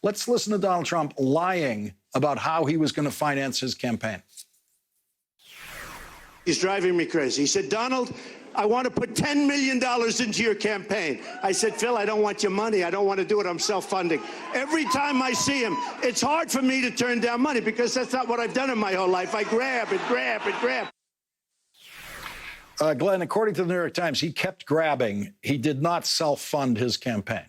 Let's listen to Donald Trump lying about how he was going to finance his campaign. He's driving me crazy. He said, Donald, I want to put $10 million into your campaign. I said, Phil, I don't want your money. I don't want to do it. I'm self-funding. Every time I see him, it's hard for me to turn down money because that's not what I've done in my whole life. I grab and grab and grab. Glenn, according to the New York Times, he kept grabbing. He did not self-fund his campaign.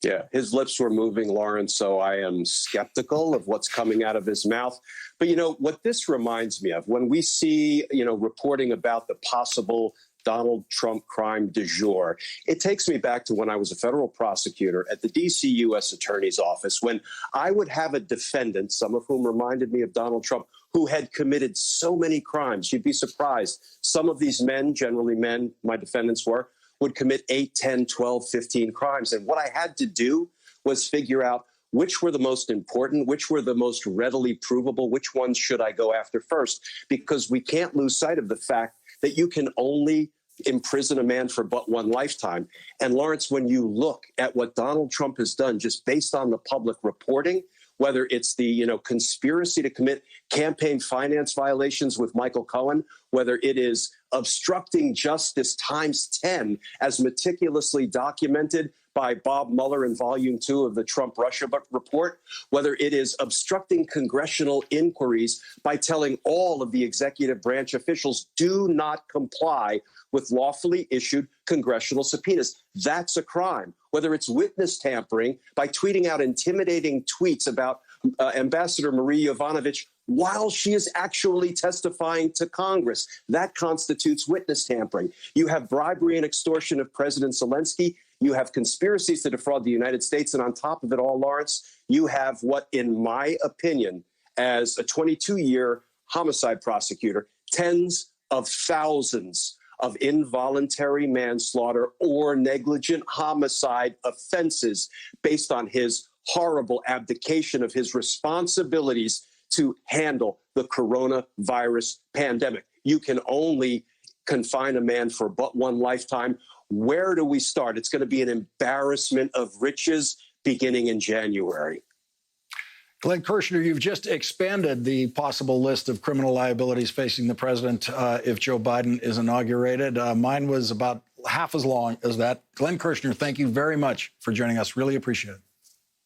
Yeah, his lips were moving, Lawrence, so I am skeptical of what's coming out of his mouth. But, you know, what this reminds me of, when we see, reporting about the possible Donald Trump crime du jour, it takes me back to when I was a federal prosecutor at the D.C. U.S. Attorney's Office, when I would have a defendant, some of whom reminded me of Donald Trump, who had committed so many crimes. You'd be surprised. Some of these men, generally men, my defendants were, would commit 8, 10, 12, 15 crimes. And what I had to do was figure out which were the most important, which were the most readily provable, which ones should I go after first, because we can't lose sight of the fact that you can only imprison a man for but one lifetime. And Lawrence, when you look at what Donald Trump has done, just based on the public reporting, whether it's the conspiracy to commit campaign finance violations with Michael Cohen, whether it is obstructing justice times 10, as meticulously documented by Bob Mueller in Volume 2 of the Trump-Russia report, whether it is obstructing congressional inquiries by telling all of the executive branch officials, do not comply with lawfully issued congressional subpoenas. That's a crime. Whether it's witness tampering by tweeting out intimidating tweets about Ambassador Marie Yovanovitch while she is actually testifying to Congress, that constitutes witness tampering. You have bribery and extortion of President Zelensky. You have conspiracies to defraud the United States. And on top of it all, Lawrence, you have what, in my opinion, as a 22-year homicide prosecutor, tens of thousands of involuntary manslaughter or negligent homicide offenses based on his horrible abdication of his responsibilities to handle the coronavirus pandemic. You can only confine a man for but one lifetime. Where do we start? It's going to be an embarrassment of riches beginning in January. Glenn Kirschner, you've just expanded the possible list of criminal liabilities facing the president if Joe Biden is inaugurated. Mine was about half as long as that. Glenn Kirschner, thank you very much for joining us. Really appreciate it.